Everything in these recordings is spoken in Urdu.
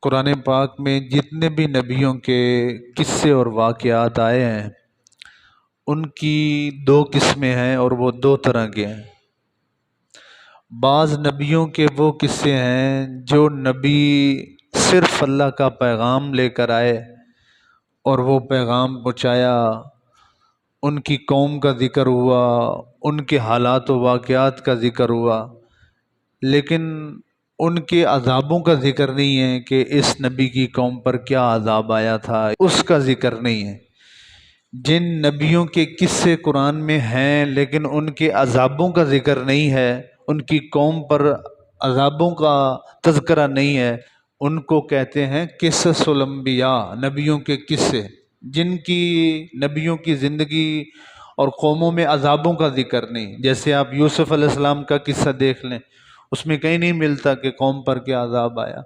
قرآن پاک میں جتنے بھی نبیوں کے قصے اور واقعات آئے ہیں ان کی دو قسمیں ہیں اور وہ دو طرح کے ہیں۔ بعض نبیوں کے وہ قصے ہیں جو نبی صرف اللہ کا پیغام لے کر آئے اور وہ پیغام پہنچایا، ان کی قوم کا ذکر ہوا، ان کے حالات و واقعات کا ذکر ہوا، لیکن ان کے عذابوں کا ذکر نہیں ہے کہ اس نبی کی قوم پر کیا عذاب آیا تھا، اس کا ذکر نہیں ہے۔ جن نبیوں کے قصے قرآن میں ہیں لیکن ان کے عذابوں کا ذکر نہیں ہے، ان کی قوم پر عذابوں کا تذکرہ نہیں ہے، ان کو کہتے ہیں قصص الانبیاء، نبیوں کے قصے، جن کی نبیوں کی زندگی اور قوموں میں عذابوں کا ذکر نہیں۔ جیسے آپ یوسف علیہ السلام کا قصہ دیکھ لیں، اس میں کہیں نہیں ملتا کہ قوم پر کیا عذاب آیا۔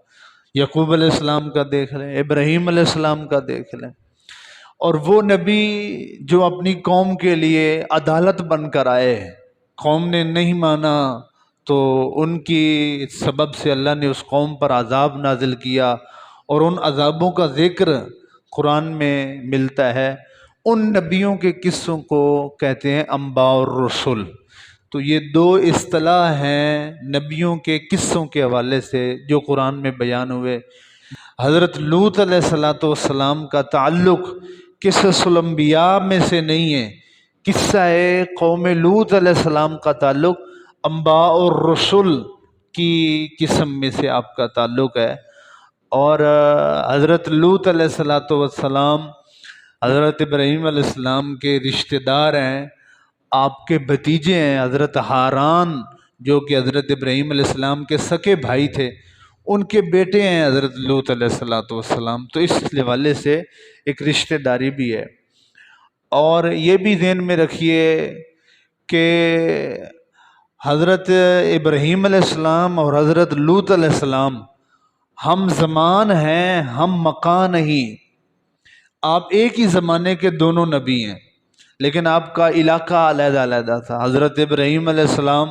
یعقوب علیہ السلام کا دیکھ لیں، ابراہیم علیہ السلام کا دیکھ لیں۔ اور وہ نبی جو اپنی قوم کے لیے عدالت بن کر آئے، قوم نے نہیں مانا تو ان کی سبب سے اللہ نے اس قوم پر عذاب نازل کیا، اور ان عذابوں کا ذکر قرآن میں ملتا ہے۔ ان نبیوں کے قصوں کو کہتے ہیں انباء الرسل۔ تو یہ دو اصطلاح ہیں نبیوں کے قصوں کے حوالے سے جو قرآن میں بیان ہوئے۔ حضرت لوط علیہ السلام کا تعلق قصص الانبیاء میں سے نہیں ہے، قصہ قوم لوط علیہ السلام کا تعلق انباء الرسل کی قسم میں سے آپ کا تعلق ہے۔ اور حضرت لوط علیہ السلام حضرت ابراہیم علیہ السلام کے رشتہ دار ہیں، آپ کے بھتیجے ہیں۔ حضرت ہاران جو کہ حضرت ابراہیم علیہ السلام کے سکے بھائی تھے، ان کے بیٹے ہیں حضرت لوط علیہ السلام۔ تو اس حوالے سے ایک رشتہ داری بھی ہے۔ اور یہ بھی ذہن میں رکھیے کہ حضرت ابراہیم علیہ السلام اور حضرت لوط علیہ السلام ہم زمان ہیں، ہم مکان نہیں۔ آپ ایک ہی زمانے کے دونوں نبی ہیں لیکن آپ کا علاقہ علیحدہ علیحدہ تھا۔ حضرت ابراہیم علیہ السلام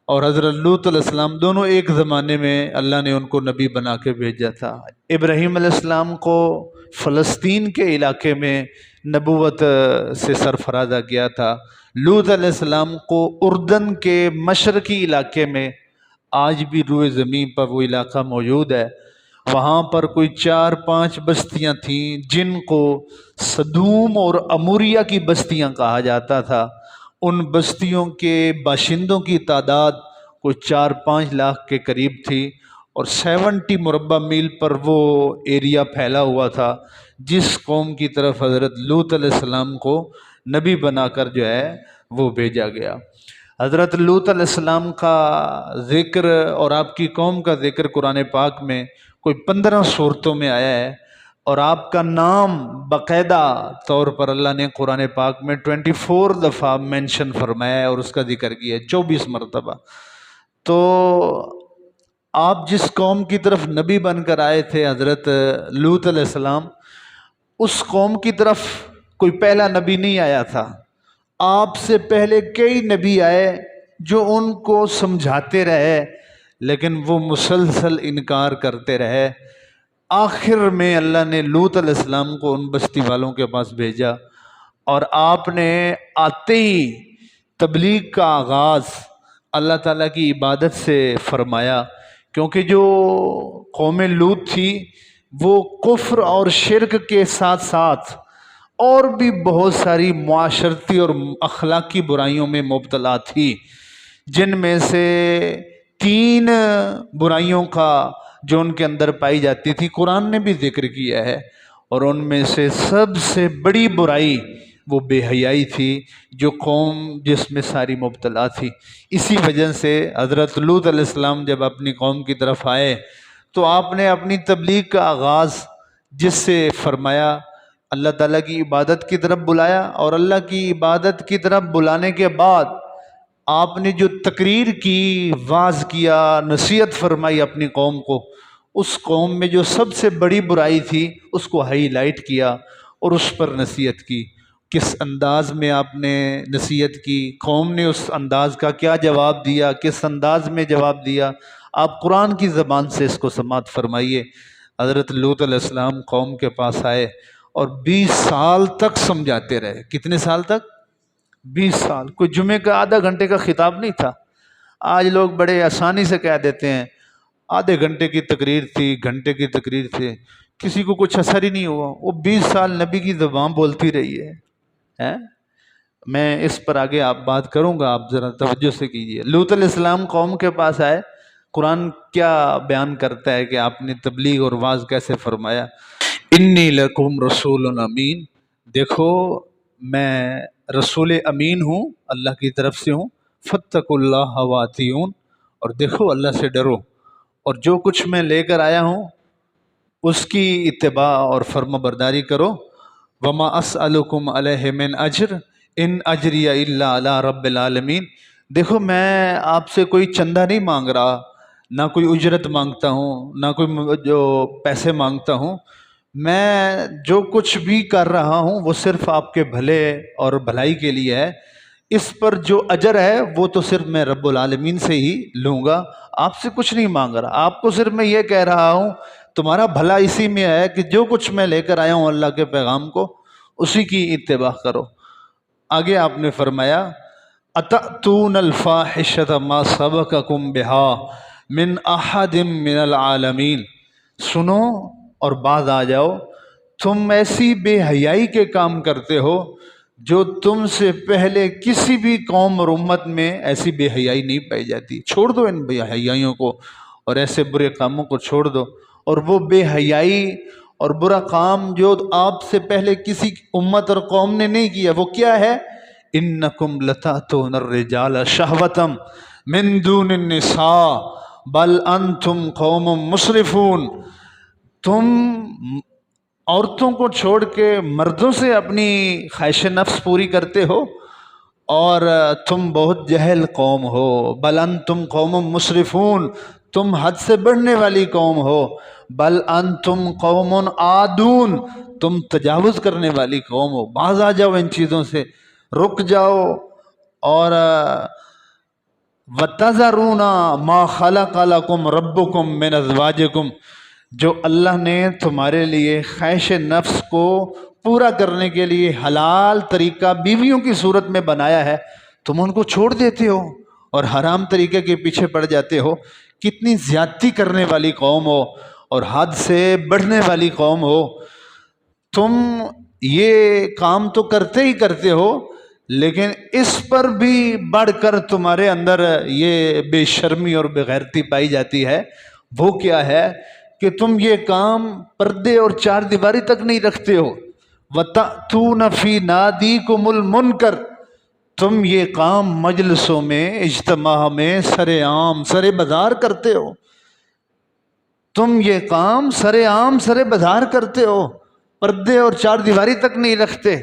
اور حضرت لوط علیہ السلام دونوں ایک زمانے میں اللہ نے ان کو نبی بنا کے بھیجا تھا۔ ابراہیم علیہ السلام کو فلسطین کے علاقے میں نبوت سے سرفرازہ کیا تھا، لوط علیہ السلام کو اردن کے مشرقی علاقے میں، آج بھی روئے زمین پر وہ علاقہ موجود ہے، وہاں پر کوئی 4-5 بستیاں تھیں جن کو سدوم اور اموریہ کی بستیاں کہا جاتا تھا۔ ان بستیوں کے باشندوں کی تعداد کوئی 4-5 لاکھ کے قریب تھی، اور 70 مربع میل پر وہ ایریا پھیلا ہوا تھا جس قوم کی طرف حضرت لوط علیہ السلام کو نبی بنا کر جو ہے وہ بھیجا گیا۔ حضرت لوط علیہ السلام کا ذکر اور آپ کی قوم کا ذکر قرآن پاک میں کوئی 15 صورتوں میں آیا ہے، اور آپ کا نام باقاعدہ طور پر اللہ نے قرآن پاک میں 24 دفعہ مینشن فرمایا ہے اور اس کا ذکر کیا ہے 24 مرتبہ۔ تو آپ جس قوم کی طرف نبی بن کر آئے تھے حضرت لوط علیہ السلام، اس قوم کی طرف کوئی پہلا نبی نہیں آیا تھا، آپ سے پہلے کئی نبی آئے جو ان کو سمجھاتے رہے لیکن وہ مسلسل انکار کرتے رہے۔ آخر میں اللہ نے لوط علیہ السلام کو ان بستی والوں کے پاس بھیجا، اور آپ نے آتے ہی تبلیغ کا آغاز اللہ تعالیٰ کی عبادت سے فرمایا، کیونکہ جو قوم لوط تھی وہ کفر اور شرک کے ساتھ ساتھ اور بھی بہت ساری معاشرتی اور اخلاقی برائیوں میں مبتلا تھی، جن میں سے 3 برائیوں کا جو ان کے اندر پائی جاتی تھی قرآن نے بھی ذکر کیا ہے، اور ان میں سے سب سے بڑی برائی وہ بے حیائی تھی جو قوم جس میں ساری مبتلا تھی۔ اسی وجہ سے حضرت لوط علیہ السلام جب اپنی قوم کی طرف آئے تو آپ نے اپنی تبلیغ کا آغاز جس سے فرمایا، اللہ تعالیٰ کی عبادت کی طرف بلایا، اور اللہ کی عبادت کی طرف بلانے کے بعد آپ نے جو تقریر کی، واعظ کیا، نصیحت فرمائی اپنی قوم کو، اس قوم میں جو سب سے بڑی برائی تھی اس کو ہائی لائٹ کیا اور اس پر نصیحت کی۔ کس انداز میں آپ نے نصیحت کی، قوم نے اس انداز کا کیا جواب دیا، کس انداز میں جواب دیا، آپ قرآن کی زبان سے اس کو سماعت فرمائیے۔ حضرت لوط علیہ السلام قوم کے پاس آئے اور 20 سال تک سمجھاتے رہے۔ کتنے سال تک؟ 20 سال۔ کوئی جمعے کا آدھا گھنٹے کا خطاب نہیں تھا۔ آج لوگ بڑے آسانی سے کہہ دیتے ہیں آدھے گھنٹے کی تقریر تھی، گھنٹے کی تقریر تھی، کسی کو کچھ اثر ہی نہیں ہوا۔ وہ 20 سال نبی کی زبان بولتی رہی ہے۔ میں اس پر آگے آپ بات کروں گا، آپ ذرا توجہ سے کیجئے۔ لوط علیہ السلام قوم کے پاس آئے، قرآن کیا بیان کرتا ہے کہ آپ نے تبلیغ اور واعظ کیسے فرمایا؟ انی لکم رسول امین، دیکھو میں رسول امین ہوں، اللہ کی طرف سے ہوں، فاتقوا اللہ واطیعون، اور دیکھو اللہ سے ڈرو، اور جو کچھ میں لے کر آیا ہوں اس کی اتباع اور فرما برداری کرو۔ وما اسألکم علیہ من اجر ان اجری الا علی رب العالمین، دیکھو میں آپ سے کوئی چندہ نہیں مانگ رہا، نہ کوئی اجرت مانگتا ہوں، نہ کوئی جو پیسے مانگتا ہوں، میں جو کچھ بھی کر رہا ہوں وہ صرف آپ کے بھلے اور بھلائی کے لیے ہے۔ اس پر جو اجر ہے وہ تو صرف میں رب العالمین سے ہی لوں گا، آپ سے کچھ نہیں مانگ رہا۔ آپ کو صرف میں یہ کہہ رہا ہوں تمہارا بھلا اسی میں ہے کہ جو کچھ میں لے کر آیا ہوں اللہ کے پیغام کو، اسی کی اتباع کرو۔ آگے آپ نے فرمایا اتأتون الفاحشۃ ما سبقکم بہا من احد من العالمین، سنو اور باز آ جاؤ، تم ایسی بے حیائی کے کام کرتے ہو جو تم سے پہلے کسی بھی قوم اور امت میں ایسی بے حیائی نہیں پائی جاتی۔ چھوڑ دو ان بے حیائیوں کو اور ایسے برے کاموں کو چھوڑ دو، اور وہ بے حیائی اور برا کام جو آپ سے پہلے کسی امت اور قوم نے نہیں کیا وہ کیا ہے؟ انکم لتأتون الرجال شہوۃ من دون النساء بل انتم قوم مسرفون، تم عورتوں کو چھوڑ کے مردوں سے اپنی خواہش نفس پوری کرتے ہو اور تم بہت جہل قوم ہو۔ بل انتم قوم مسرفون، تم حد سے بڑھنے والی قوم ہو۔ بل انتم قوم عادون، تم تجاوز کرنے والی قوم ہو۔ باز آ جاؤ ان چیزوں سے، رک جاؤ۔ اور وَتَذَرُونَ مَا خَلَقَ لَكُمْ رَبُّكُمْ مِنْ أَزْوَاجِكُمْ، جو اللہ نے تمہارے لیے خواہش نفس کو پورا کرنے کے لیے حلال طریقہ بیویوں کی صورت میں بنایا ہے، تم ان کو چھوڑ دیتے ہو اور حرام طریقے کے پیچھے پڑ جاتے ہو۔ کتنی زیادتی کرنے والی قوم ہو اور حد سے بڑھنے والی قوم ہو۔ تم یہ کام تو کرتے ہی کرتے ہو، لیکن اس پر بھی بڑھ کر تمہارے اندر یہ بے شرمی اور بے غیرتی پائی جاتی ہے۔ وہ کیا ہے کہ تم یہ کام پردے اور چار دیواری تک نہیں رکھتے ہو۔ وَتَأْتُونَ فِي نَادِيكُمُ الْمُنْكَرَ، تم یہ کام مجلسوں میں، اجتماع میں سر عام سر بازار کرتے ہو۔ تم یہ کام سر عام سر بازار کرتے ہو، پردے اور چار دیواری تک نہیں رکھتے،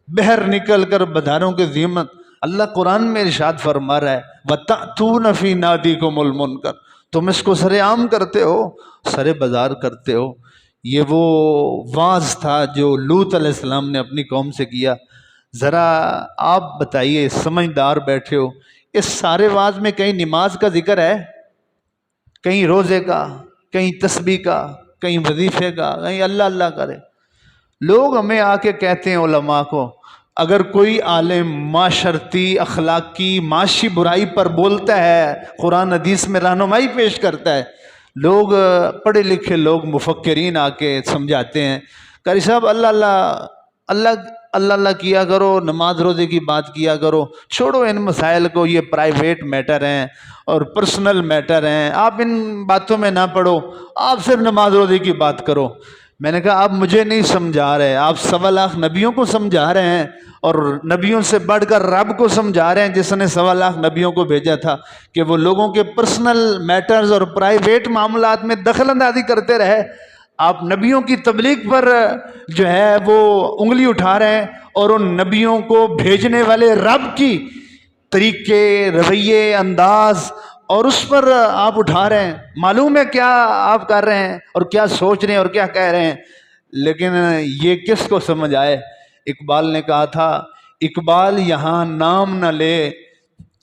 بہر نکل کر بازاروں کے زینت۔ اللہ قرآن میں ارشاد فرما رہا ہے وَتَأْتُونَ فِي نَادِيكُمُ الْمُنْكَرَ، تم اس کو سر عام کرتے ہو، سر بازار کرتے ہو۔ یہ وہ واعظ تھا جو لوط علیہ السلام نے اپنی قوم سے کیا۔ ذرا آپ بتائیے، سمجھدار بیٹھے ہو، اس سارے واعظ میں کہیں نماز کا ذکر ہے؟ کہیں روزے کا، کہیں تسبیح کا، کہیں وظیفے کا، کہیں اللہ اللہ کرے؟ لوگ ہمیں آ کے کہتے ہیں علماء کو، اگر کوئی عالم معاشرتی، اخلاقی، معاشی برائی پر بولتا ہے، قرآن حدیث میں رہنمائی پیش کرتا ہے، لوگ پڑھے لکھے لوگ مفکرین آ کے سمجھاتے ہیں، قاری صاحب اللہ اللہ اللہ اللہ اللہ کیا کرو، نماز روزے کی بات کیا کرو، چھوڑو ان مسائل کو، یہ پرائیویٹ میٹر ہیں اور پرسنل میٹر ہیں، آپ ان باتوں میں نہ پڑھو، آپ صرف نماز روزے کی بات کرو۔ میں نے کہا آپ مجھے نہیں سمجھا رہے، آپ 1.25 لاکھ نبیوں کو سمجھا رہے ہیں، اور نبیوں سے بڑھ کر رب کو سمجھا رہے ہیں جس نے 1.25 لاکھ نبیوں کو بھیجا تھا کہ وہ لوگوں کے پرسنل میٹرز اور پرائیویٹ معاملات میں دخل اندازی کرتے رہے۔ آپ نبیوں کی تبلیغ پر جو ہے وہ انگلی اٹھا رہے ہیں اور ان نبیوں کو بھیجنے والے رب کی طریقے، رویے، انداز اور اس پر آپ اٹھا رہے ہیں۔ معلوم ہے کیا آپ کر رہے ہیں اور کیا سوچ رہے ہیں اور کیا کہہ رہے ہیں، لیکن یہ کس کو سمجھ آئے؟ اقبال نے کہا تھا، اقبال یہاں نام نہ لے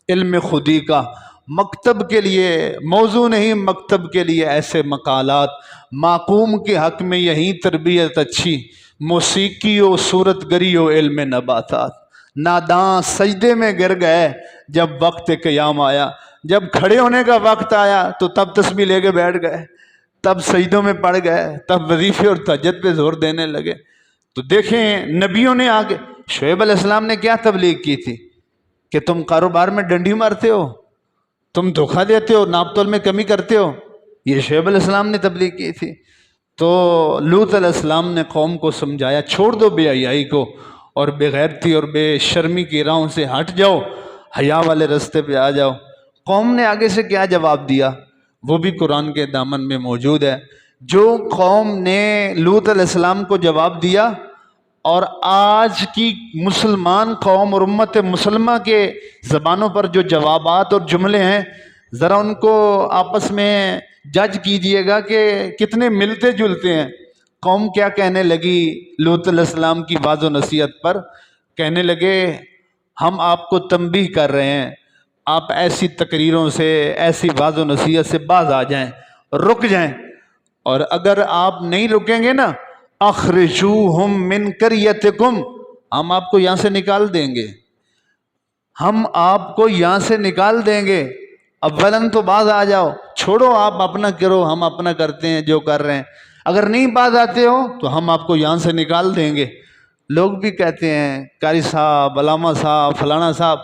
علم خودی کا، مکتب کے لیے موضوع نہیں، مکتب کے لیے ایسے مقالات، معقوم کے حق میں یہی تربیت اچھی، موسیقی و صورت گری و علم نباتات، ناداں سجدے میں گر گئے جب وقت قیام آیا، جب کھڑے ہونے کا وقت آیا تو تب تسبیح لے کے بیٹھ گئے، تب سجدوں میں پڑ گئے، تب وظیفے اور تہجد پہ زور دینے لگے۔ تو دیکھیں نبیوں نے آگے، شعیب علیہ السلام نے کیا تبلیغ کی تھی کہ تم کاروبار میں ڈنڈی مارتے ہو، تم دھوکہ دیتے ہو، ناپ تول میں کمی کرتے ہو، یہ شعیب علیہ السلام نے تبلیغ کی تھی۔ تو لوط علیہ السلام نے قوم کو سمجھایا، چھوڑ دو بے حیائی کو اور بے غیرتی اور بے شرمی کی راہوں سے ہٹ جاؤ، حیا والے رستے پہ آ جاؤ۔ قوم نے آگے سے کیا جواب دیا وہ بھی قرآن کے دامن میں موجود ہے۔ جو قوم نے لوط علیہ السلام کو جواب دیا، اور آج کی مسلمان قوم اور امت مسلمہ کے زبانوں پر جو جوابات اور جملے ہیں، ذرا ان کو آپس میں جج کیجئے گا کہ کتنے ملتے جلتے ہیں۔ قوم کیا کہنے لگی لوط علیہ السلام کی وعظ و نصیحت پر؟ کہنے لگے ہم آپ کو تنبیہ کر رہے ہیں، آپ ایسی تقریروں سے، ایسی وعظ و نصیحت سے باز آ جائیں، رک جائیں، اور اگر آپ نہیں رکیں گے نا اخرجوہم من قریتکم، ہم آپ کو یہاں سے نکال دیں گے، ہم آپ کو یہاں سے نکال دیں گے۔ اولاً تو باز آ جاؤ، چھوڑو آپ اپنا کرو، ہم اپنا کرتے ہیں جو کر رہے ہیں، اگر نہیں باز آتے ہو تو ہم آپ کو یہاں سے نکال دیں گے۔ لوگ بھی کہتے ہیں قاری صاحب، علامہ صاحب، فلانا صاحب،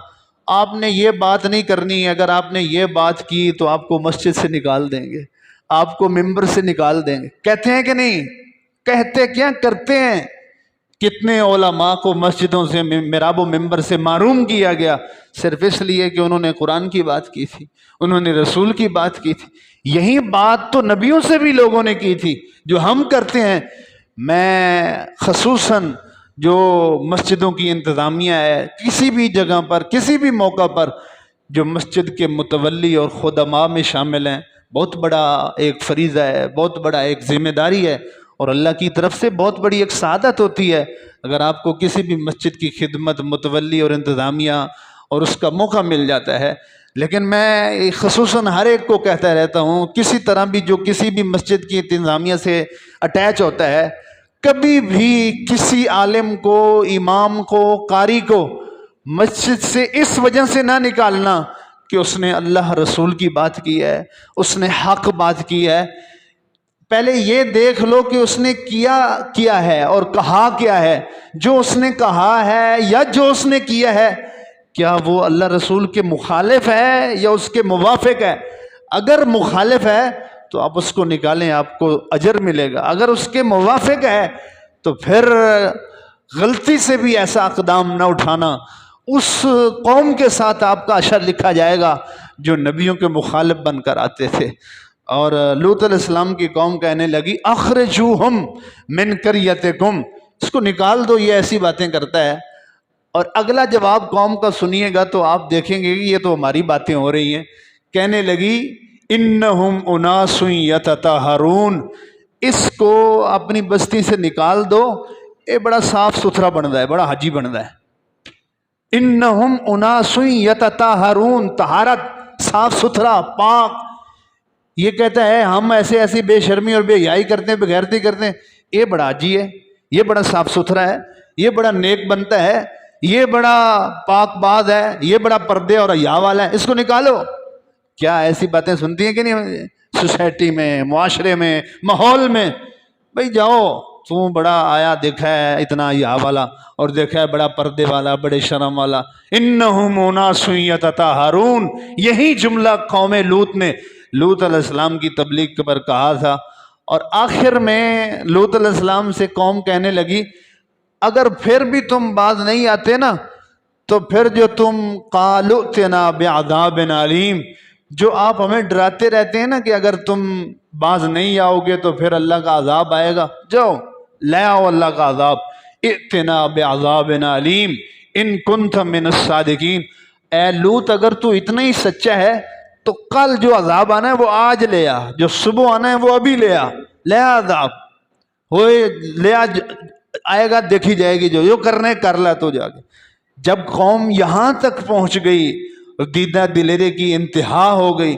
آپ نے یہ بات نہیں کرنی ہے، اگر آپ نے یہ بات کی تو آپ کو مسجد سے نکال دیں گے، آپ کو ممبر سے نکال دیں گے۔ کہتے ہیں کہ نہیں؟ کہتے کیا کرتے ہیں؟ کتنے علماء کو مسجدوں سے، محراب و ممبر سے محروم کیا گیا صرف اس لیے کہ انہوں نے قرآن کی بات کی تھی، انہوں نے رسول کی بات کی تھی۔ یہی بات تو نبیوں سے بھی لوگوں نے کی تھی جو ہم کرتے ہیں۔ میں خصوصاً جو مسجدوں کی انتظامیہ ہے، کسی بھی جگہ پر، کسی بھی موقع پر جو مسجد کے متولی اور خدماء میں شامل ہیں، بہت بڑا ایک فریضہ ہے، بہت بڑا ایک ذمہ داری ہے، اور اللہ کی طرف سے بہت بڑی ایک سعادت ہوتی ہے اگر آپ کو کسی بھی مسجد کی خدمت، متولی اور انتظامیہ اور اس کا موقع مل جاتا ہے۔ لیکن میں خصوصاً ہر ایک کو کہتا رہتا ہوں، کسی طرح بھی جو کسی بھی مسجد کی انتظامیہ سے اٹیچ ہوتا ہے، کبھی بھی کسی عالم کو، امام کو، قاری کو مسجد سے اس وجہ سے نہ نکالنا کہ اس نے اللہ رسول کی بات کی ہے، اس نے حق بات کی ہے۔ پہلے یہ دیکھ لو کہ اس نے کیا ہے اور کہا کیا ہے۔ جو اس نے کہا ہے یا جو اس نے کیا ہے، کیا وہ اللہ رسول کے مخالف ہے یا اس کے موافق ہے؟ اگر مخالف ہے تو آپ اس کو نکالیں، آپ کو اجر ملے گا۔ اگر اس کے موافق ہے تو پھر غلطی سے بھی ایسا اقدام نہ اٹھانا، اس قوم کے ساتھ آپ کا اشر لکھا جائے گا جو نبیوں کے مخالف بن کر آتے تھے۔ اور لوط علیہ السلام کی قوم کہنے لگی اخرجوہم من قریتکم، اس کو نکال دو، یہ ایسی باتیں کرتا ہے۔ اور اگلا جواب قوم کا سنیے گا تو آپ دیکھیں گے کہ یہ تو ہماری باتیں ہو رہی ہیں۔ کہنے لگی انہم اناس یتطہرون، اس کو اپنی بستی سے نکال دو، یہ بڑا صاف ستھرا بنتا ہے، بڑا حاجی بنتا ہے۔ انہم اناس یتطہرون، طہارت، صاف ستھرا، پاک۔ یہ کہتا ہے ہم ایسی بے شرمی اور بے حیائی کرتے ہیں، بے غیرتی کرتے ہیں، یہ بڑا حاجی ہے، یہ بڑا صاف ستھرا ہے، یہ بڑا نیک بنتا ہے، یہ بڑا پاک باز ہے، یہ بڑا پردے اور حیا والا ہے، اس کو نکالو۔ کیا ایسی باتیں سنتی ہیں کہ نہیں؟ سوسائٹی میں، معاشرے میں، ماحول میں، بھئی جاؤ، تو بڑا آیا دیکھا ہے اتنا حیا والا، اور دیکھا ہے بڑا پردے والا، بڑے شرم والا۔ انہم اناس یتطہرون، یہی جملہ قوم لوط نے لوط علیہ السلام کی تبلیغ پر کہا تھا۔ اور آخر میں لوط علیہ السلام سے قوم کہنے لگی اگر پھر بھی تم باز نہیں آتے نا تو پھر جو تم قالوا ائتنا بعذاب علیم، جو آپ ہمیں ڈراتے رہتے ہیں نا کہ اگر تم باز نہیں آؤ گے تو پھر اللہ کا عذاب آئے گا، جاؤ لے آؤ اللہ کا عذاب۔ ائتنا بعذاب علیم ان کنت من الصادقین، اے لوط اگر تو اتنا ہی سچا ہے تو کل جو عذاب آنا ہے وہ آج لے آ، جو صبح آنا ہے وہ ابھی لے آ، لے آ عذاب ہوئے، لے آ، آئے گا دیکھی جائے گی، جو کرنے کر لا تو جا کے۔ جب قوم یہاں تک پہنچ گئی دیدہ دلیرے کی انتہا ہو گئی،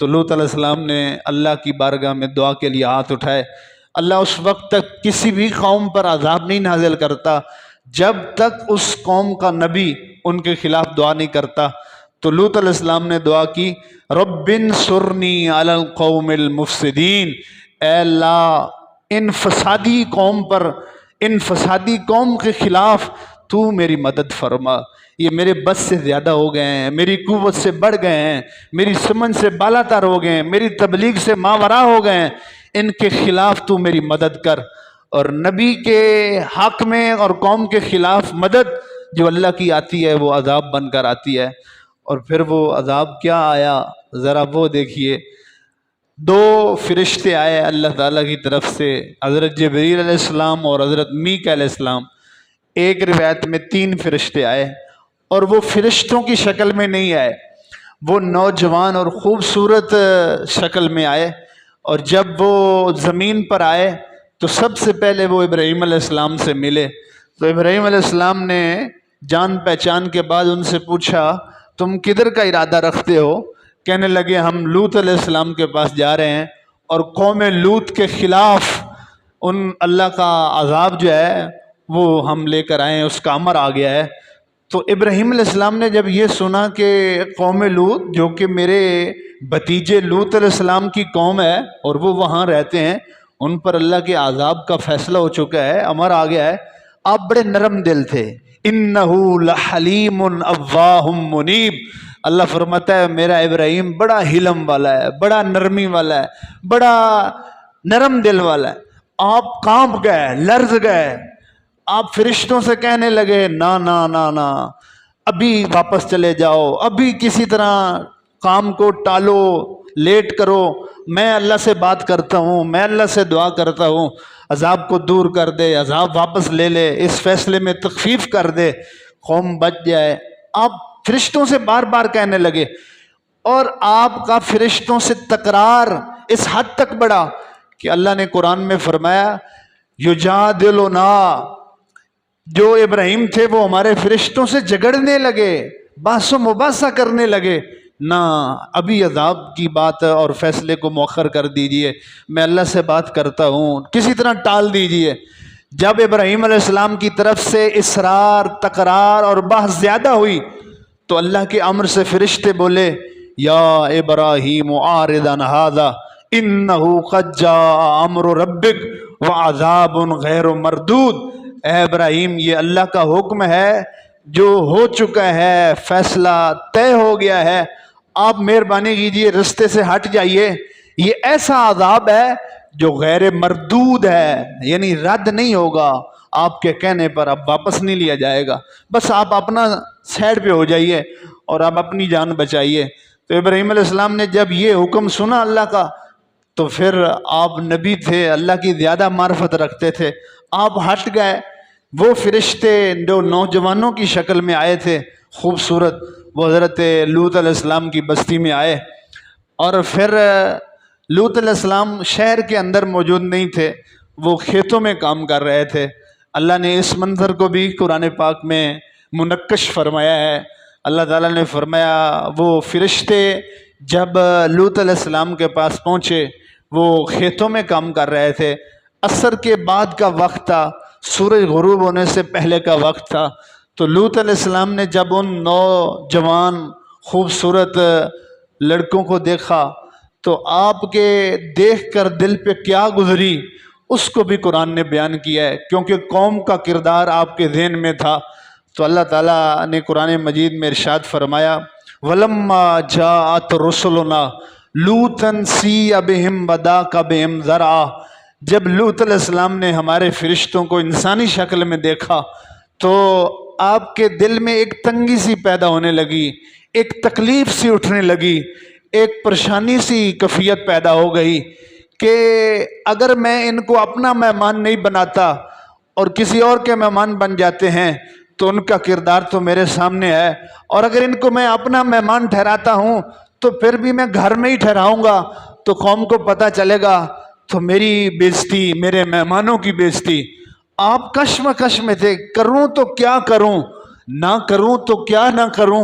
تو لوط علیہ السلام نے اللہ کی بارگاہ میں دعا کے لیے ہاتھ اٹھائے۔ اللہ اس وقت تک کسی بھی قوم پر عذاب نہیں نازل کرتا جب تک اس قوم کا نبی ان کے خلاف دعا نہیں کرتا۔ تو لوط علیہ السلام نے دعا کی، رب انصرنی علی القوم المفسدین، اے اللہ ان فسادی قوم پر، ان فسادی قوم کے خلاف تو میری مدد فرما۔ یہ میرے بس سے زیادہ ہو گئے ہیں، میری قوت سے بڑھ گئے ہیں، میری سمجھ سے بالا تر ہو گئے ہیں، میری تبلیغ سے ماورا ہو گئے ہیں، ان کے خلاف تو میری مدد کر۔ اور نبی کے حق میں اور قوم کے خلاف مدد جو اللہ کی آتی ہے وہ عذاب بن کر آتی ہے۔ اور پھر وہ عذاب کیا آیا ذرا وہ دیکھیے۔ دو فرشتے آئے اللہ تعالیٰ کی طرف سے، حضرت جبریل علیہ السلام اور حضرت میکا علیہ السلام۔ ایک روایت میں 3 فرشتے آئے، اور وہ فرشتوں کی شکل میں نہیں آئے، وہ نوجوان اور خوبصورت شکل میں آئے۔ اور جب وہ زمین پر آئے تو سب سے پہلے وہ ابراہیم علیہ السلام سے ملے۔ تو ابراہیم علیہ السلام نے جان پہچان کے بعد ان سے پوچھا، تم کدھر کا ارادہ رکھتے ہو؟ کہنے لگے ہم لوط علیہ السلام کے پاس جا رہے ہیں، اور قوم لوط کے خلاف ان اللہ کا عذاب جو ہے وہ ہم لے کر آئے ہیں، اس کا امر آ گیا ہے۔ تو ابراہیم علیہ السلام نے جب یہ سنا کہ قوم لوط جو کہ میرے بھتیجے لوط علیہ السلام کی قوم ہے اور وہ وہاں رہتے ہیں، ان پر اللہ کے عذاب کا فیصلہ ہو چکا ہے، امر آ گیا ہے، آپ بڑے نرم دل تھے۔ اِنَّهُ لَحَلِيمٌ أَوَّاهٌ مُنِيبٌ، اللہ فرماتا ہے میرا ابراہیم بڑا حلم والا ہے، بڑا نرمی والا ہے، بڑا نرم دل والا ہے۔ آپ کانپ گئے، لرز گئے، آپ فرشتوں سے کہنے لگے نا نا نا نا، ابھی واپس چلے جاؤ، ابھی کسی طرح کام کو ٹالو، لیٹ کرو، میں اللہ سے بات کرتا ہوں، میں اللہ سے دعا کرتا ہوں، عذاب کو دور کر دے، عذاب واپس لے لے، اس فیصلے میں تخفیف کر دے، قوم بچ جائے۔ آپ فرشتوں سے بار بار کہنے لگے، اور آپ کا فرشتوں سے تکرار اس حد تک بڑھا کہ اللہ نے قرآن میں فرمایا یجادلنا، جو ابراہیم تھے وہ ہمارے فرشتوں سے جھگڑنے لگے، بحث و مباحثہ کرنے لگے، نہ ابھی عذاب کی بات اور فیصلے کو مؤخر کر دیجئے، میں اللہ سے بات کرتا ہوں، کسی طرح ٹال دیجئے۔ جب ابراہیم علیہ السلام کی طرف سے اصرار، تکرار اور بحث زیادہ ہوئی تو اللہ کے امر سے فرشتے بولے یا ابراہیم اعرض عن ھذا انہ قد جاء امر ربک وعذاب غیر مردود، اے ابراہیم یہ اللہ کا حکم ہے جو ہو چکا ہے، فیصلہ طے ہو گیا ہے، آپ مہربانی کیجئے رستے سے ہٹ جائیے، یہ ایسا عذاب ہے جو غیر مردود ہے، یعنی رد نہیں ہوگا آپ کے کہنے پر، اب واپس نہیں لیا جائے گا، بس آپ اپنا سائڈ پہ ہو جائیے اور آپ اپنی جان بچائیے۔ تو ابراہیم علیہ السلام نے جب یہ حکم سنا اللہ کا تو پھر آپ نبی تھے، اللہ کی زیادہ معرفت رکھتے تھے، آپ ہٹ گئے۔ وہ فرشتے جو نوجوانوں کی شکل میں آئے تھے خوبصورت، وہ حضرت لوط علیہ السلام کی بستی میں آئے، اور پھر لوط علیہ السلام شہر کے اندر موجود نہیں تھے، وہ کھیتوں میں کام کر رہے تھے۔ اللہ نے اس منظر کو بھی قرآن پاک میں منقش فرمایا ہے۔ اللہ تعالیٰ نے فرمایا وہ فرشتے جب لوط علیہ السلام کے پاس پہنچے، وہ کھیتوں میں کام کر رہے تھے، عصر کے بعد کا وقت تھا، سورج غروب ہونے سے پہلے کا وقت تھا۔ تو لوط علیہ السلام نے جب ان نوجوان خوبصورت لڑکوں کو دیکھا تو آپ کے دیکھ کر دل پہ کیا گزری اس کو بھی قرآن نے بیان کیا ہے، کیونکہ قوم کا کردار آپ کے ذہن میں تھا۔ تو اللہ تعالیٰ نے قرآن مجید میں ارشاد فرمایا وَلَمَّا جَاءَتْ رُسُلُنَا لُوطًا سِیَّ بِهِمْ وَضَاقَ بِهِمْ ذَرْعًا، جب لوط علیہ السلام نے ہمارے فرشتوں کو انسانی شکل میں دیکھا تو آپ کے دل میں ایک تنگی سی پیدا ہونے لگی، ایک تکلیف سی اٹھنے لگی، ایک پریشانی سی کیفیت پیدا ہو گئی کہ اگر میں ان کو اپنا مہمان نہیں بناتا اور کسی اور کے مہمان بن جاتے ہیں تو ان کا کردار تو میرے سامنے ہے، اور اگر ان کو میں اپنا مہمان ٹھہراتا ہوں تو پھر بھی میں گھر میں ہی ٹھہراؤں گا تو قوم کو پتہ چلے گا تو میری بےزتی، میرے مہمانوں کی بےزتی۔ آپ کشمکش میں تھے، کروں تو کیا کروں، نہ کروں تو کیا نہ کروں،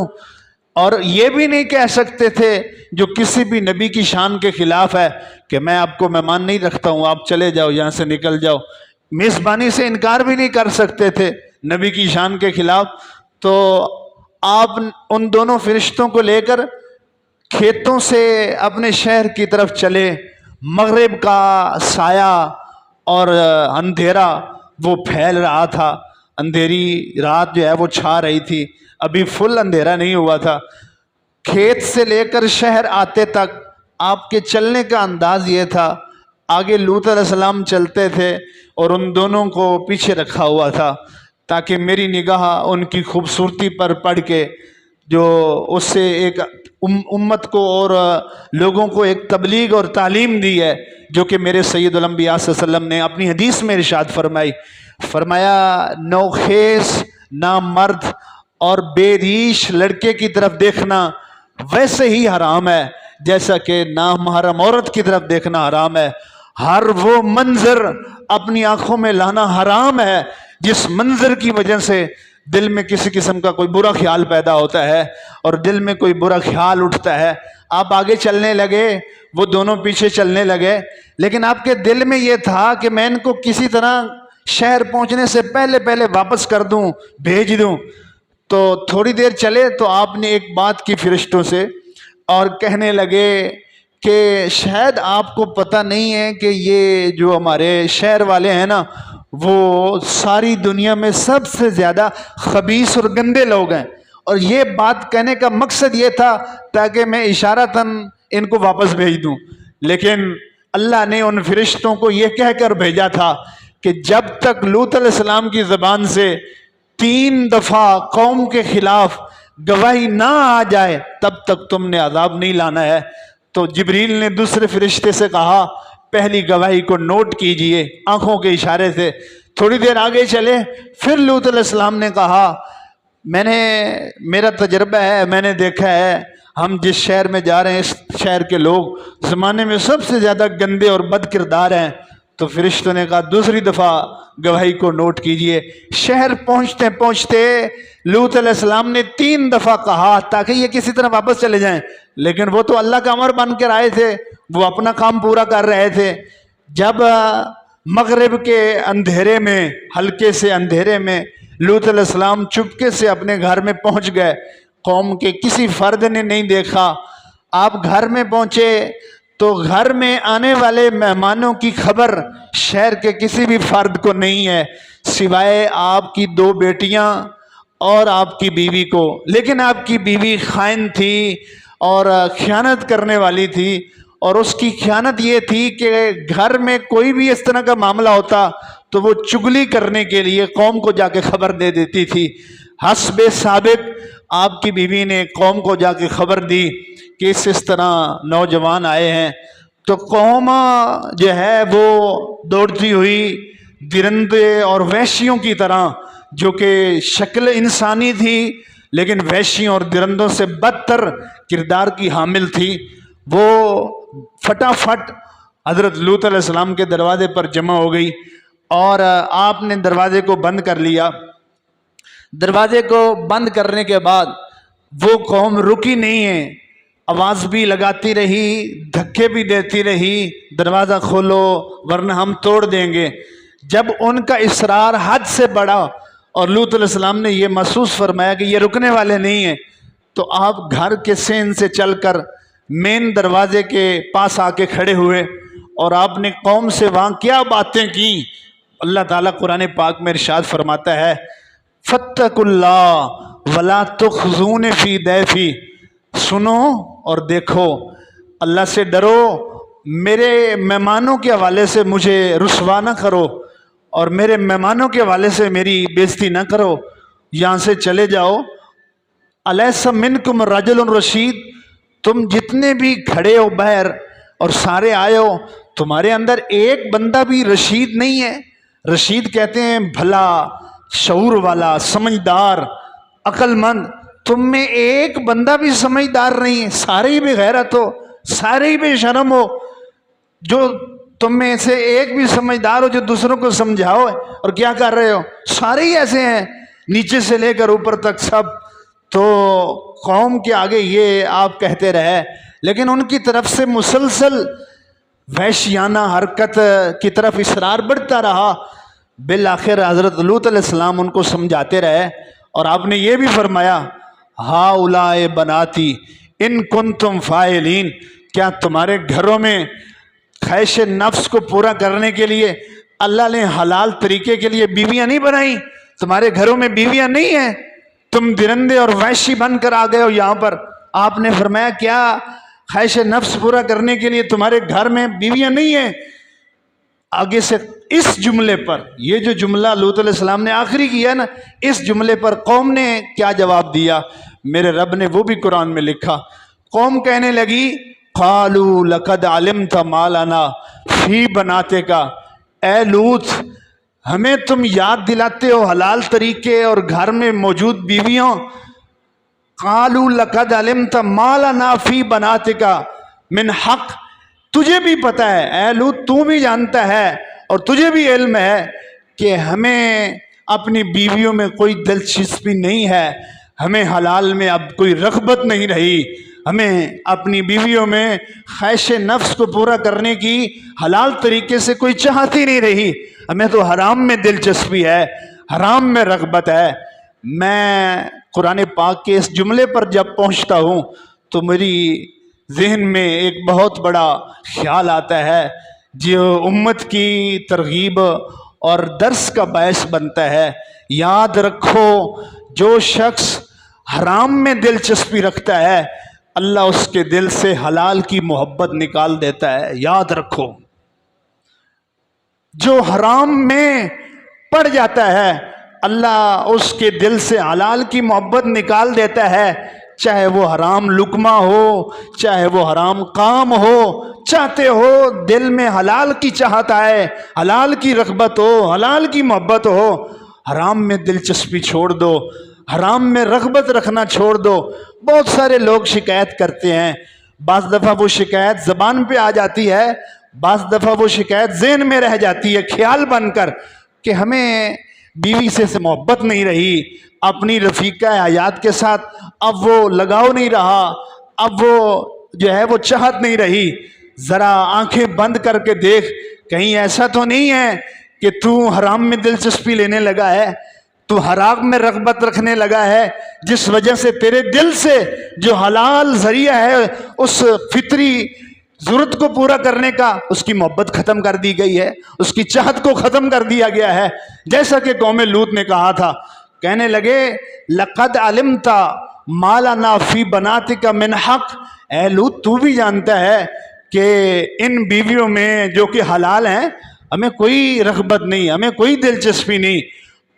اور یہ بھی نہیں کہہ سکتے تھے جو کسی بھی نبی کی شان کے خلاف ہے کہ میں آپ کو مہمان نہیں رکھتا ہوں، آپ چلے جاؤ، یہاں سے نکل جاؤ۔ میزبانی سے انکار بھی نہیں کر سکتے تھے نبی کی شان کے خلاف۔ تو آپ ان دونوں فرشتوں کو لے کر کھیتوں سے اپنے شہر کی طرف چلے۔ مغرب کا سایہ اور اندھیرا وہ پھیل رہا تھا، اندھیری رات جو ہے وہ چھا رہی تھی، ابھی فل اندھیرا نہیں ہوا تھا۔ کھیت سے لے کر شہر آتے تک آپ کے چلنے کا انداز یہ تھا، آگے لوط علیہ السلام چلتے تھے اور ان دونوں کو پیچھے رکھا ہوا تھا تاکہ میری نگاہ ان کی خوبصورتی پر پڑ کے جو اس سے ایک امت کو اور لوگوں کو ایک تبلیغ اور تعلیم دی ہے، جو کہ میرے سید الانبیاء صلی اللہ علیہ وسلم نے اپنی حدیث میں ارشاد فرمایا نوخیز نامرد اور بے ریش لڑکے کی طرف دیکھنا ویسے ہی حرام ہے جیسا کہ نامحرم عورت کی طرف دیکھنا حرام ہے۔ ہر وہ منظر اپنی آنکھوں میں لانا حرام ہے جس منظر کی وجہ سے دل میں کسی قسم کا کوئی برا خیال پیدا ہوتا ہے اور دل میں کوئی برا خیال اٹھتا ہے۔ آپ آگے چلنے لگے، وہ دونوں پیچھے چلنے لگے، لیکن آپ کے دل میں یہ تھا کہ میں ان کو کسی طرح شہر پہنچنے سے پہلے واپس کر دوں، بھیج دوں۔ تو تھوڑی دیر چلے تو آپ نے ایک بات کی فرشتوں سے اور کہنے لگے کہ شاید آپ کو پتہ نہیں ہے کہ یہ جو ہمارے شہر والے ہیں نا، وہ ساری دنیا میں سب سے زیادہ خبیث اور گندے لوگ ہیں، اور یہ بات کہنے کا مقصد یہ تھا تاکہ میں اشارتاً ان کو واپس بھیج دوں۔ لیکن اللہ نے ان فرشتوں کو یہ کہہ کر بھیجا تھا کہ جب تک لوط علیہ السلام کی زبان سے 3 دفعہ قوم کے خلاف گواہی نہ آ جائے تب تک تم نے عذاب نہیں لانا ہے۔ تو جبریل نے دوسرے فرشتے سے کہا پہلی گواہی کو نوٹ کیجئے، آنکھوں کے اشارے سے۔ تھوڑی دیر آگے چلے، پھر لوط علیہ السلام نے کہا میرا تجربہ ہے، میں نے دیکھا ہے ہم جس شہر میں جا رہے ہیں اس شہر کے لوگ زمانے میں سب سے زیادہ گندے اور بد کردار ہیں۔ تو فرشتوں نے کہا دوسری دفعہ گواہی کو نوٹ کیجئے۔ شہر پہنچتے پہنچتے لوط علیہ السلام نے 3 دفعہ کہا تاکہ یہ کسی طرح واپس چلے جائیں، لیکن وہ تو اللہ کا امر بن کر آئے تھے، وہ اپنا کام پورا کر رہے تھے۔ جب مغرب کے اندھیرے میں، ہلکے سے اندھیرے میں لوط علیہ السلام چپکے سے اپنے گھر میں پہنچ گئے، قوم کے کسی فرد نے نہیں دیکھا۔ آپ گھر میں پہنچے تو گھر میں آنے والے مہمانوں کی خبر شہر کے کسی بھی فرد کو نہیں ہے سوائے آپ کی 2 بیٹیاں اور آپ کی بیوی کو۔ لیکن آپ کی بیوی خائن تھی اور خیانت کرنے والی تھی، اور اس کی خیانت یہ تھی کہ گھر میں کوئی بھی اس طرح کا معاملہ ہوتا تو وہ چگلی کرنے کے لیے قوم کو جا کے خبر دے دیتی تھی۔ حسب ثابت آپ کی بیوی نے قوم کو جا کے خبر دی کہ اس طرح نوجوان آئے ہیں، تو قوم جو ہے وہ دوڑتی ہوئی درندے اور وحشیوں کی طرح، جو کہ شکل انسانی تھی لیکن وحشیوں اور درندوں سے بدتر کردار کی حامل تھی، وہ فٹافٹ حضرت لوط علیہ السلام کے دروازے پر جمع ہو گئی اور آپ نے دروازے کو بند کر لیا۔ دروازے کو بند کرنے کے بعد وہ قوم رکی نہیں ہے، آواز بھی لگاتی رہی، دھکے بھی دیتی رہی، دروازہ کھولو ورنہ ہم توڑ دیں گے۔ جب ان کا اصرار حد سے بڑھا اور لوط علیہ السلام نے یہ محسوس فرمایا کہ یہ رکنے والے نہیں ہیں، تو آپ گھر کے سین سے چل کر مین دروازے کے پاس آ کے کھڑے ہوئے اور آپ نے قوم سے وہاں کیا باتیں کی۔ اللہ تعالیٰ قرآن پاک میں ارشاد فرماتا ہے فَاتَّقُوا اللَّهَ وَلَا تُخْزُونِ فِي ضَيْفِي، سنو اور دیکھو، اللہ سے ڈرو، میرے مہمانوں کے حوالے سے مجھے رسوا نہ کرو اور میرے مہمانوں کے حوالے سے میری بےزتی نہ کرو، یہاں سے چلے جاؤ۔ الیس منکم رجل رشید، تم جتنے بھی کھڑے ہو باہر اور سارے آئے ہو، تمہارے اندر ایک بندہ بھی رشید نہیں ہے۔ رشید کہتے ہیں بھلا، شعور والا، سمجھدار، عقل مند۔ تم میں ایک بندہ بھی سمجھدار نہیں ہے، سارے ہی بے غیرت ہو، سارے ہی بے شرم ہو۔ جو تم میں سے ایک بھی سمجھدار ہو جو دوسروں کو سمجھاؤ، اور کیا کر رہے ہو؟ سارے ہی ایسے ہیں، نیچے سے لے کر اوپر تک سب۔ تو قوم کے آگے یہ آپ کہتے رہے، لیکن ان کی طرف سے مسلسل وحشیانہ حرکت کی طرف اصرار بڑھتا رہا۔ بالآخر حضرت لوط علیہ السلام ان کو سمجھاتے رہے، اور آپ نے یہ بھی فرمایا ہؤلاء بناتی ان کنتم فاعلین، کیا تمہارے گھروں میں خواہش نفس کو پورا کرنے کے لیے اللہ نے حلال طریقے کے لیے بیویاں نہیں بنائی؟ تمہارے گھروں میں بیویاں نہیں ہیں؟ تم درندے اور وحشی بن کر آ گئے ہو یہاں پر۔ آپ نے فرمایا کیا خواہش نفس پورا کرنے کے لیے تمہارے گھر میں بیویاں نہیں ہیں؟ آگے سے اس جملے پر، یہ جو جملہ لوط علیہ السلام نے آخری کیا نا، اس جملے پر قوم نے کیا جواب دیا؟ میرے رب نے وہ بھی قرآن میں لکھا۔ قوم کہنے لگی قالوا لقد علمت ما لنا فی بناتک، اے لوط ہمیں تم یاد دلاتے ہو حلال طریقے اور گھر میں موجود بیویوں۔ قالوا لقد علمت ما لنا فی بناتک من حق، تجھے بھی پتہ ہے اے لوط، تو بھی جانتا ہے اور تجھے بھی علم ہے کہ ہمیں اپنی بیویوں میں کوئی دلچسپی نہیں ہے، ہمیں حلال میں اب کوئی رغبت نہیں رہی، ہمیں اپنی بیویوں میں خواہش نفس کو پورا کرنے کی حلال طریقے سے کوئی چاہت ہی نہیں رہی، ہمیں تو حرام میں دلچسپی ہے، حرام میں رغبت ہے۔ میں قرآن پاک کے اس جملے پر جب پہنچتا ہوں تو میری ذہن میں ایک بہت بڑا خیال آتا ہے جو امت کی ترغیب اور درس کا باعث بنتا ہے۔ یاد رکھو جو شخص حرام میں دلچسپی رکھتا ہے اللہ اس کے دل سے حلال کی محبت نکال دیتا ہے۔ یاد رکھو جو حرام میں پڑ جاتا ہے اللہ اس کے دل سے حلال کی محبت نکال دیتا ہے، چاہے وہ حرام لقمہ ہو، چاہے وہ حرام کام ہو، چاہتے ہو دل میں حلال کی چاہت آئے، حلال کی رغبت ہو، حلال کی محبت ہو، حرام میں دلچسپی چھوڑ دو، حرام میں رغبت رکھنا چھوڑ دو۔ بہت سارے لوگ شکایت کرتے ہیں، بعض دفعہ وہ شکایت زبان پہ آ جاتی ہے، بعض دفعہ وہ شکایت ذہن میں رہ جاتی ہے خیال بن کر کہ ہمیں بیوی سے محبت نہیں رہی، اپنی رفیقہ حیات کے ساتھ اب وہ لگاؤ نہیں رہا، اب وہ جو ہے وہ چاہت نہیں رہی۔ ذرا آنکھیں بند کر کے دیکھ، کہیں ایسا تو نہیں ہے کہ تو حرام میں دلچسپی لینے لگا ہے، تو حرام میں رغبت رکھنے لگا ہے، جس وجہ سے تیرے دل سے جو حلال ذریعہ ہے اس فطری ضرورت کو پورا کرنے کا اس کی محبت ختم کر دی گئی ہے، اس کی چاہت کو ختم کر دیا گیا ہے۔ جیسا کہ قوم لوط نے کہا تھا، کہنے لگے لقد علمت ما لنا فی بناتک من حق، اے لوط تو بھی جانتا ہے کہ ان بیویوں میں جو کہ حلال ہیں ہمیں کوئی رغبت نہیں، ہمیں کوئی دلچسپی نہیں۔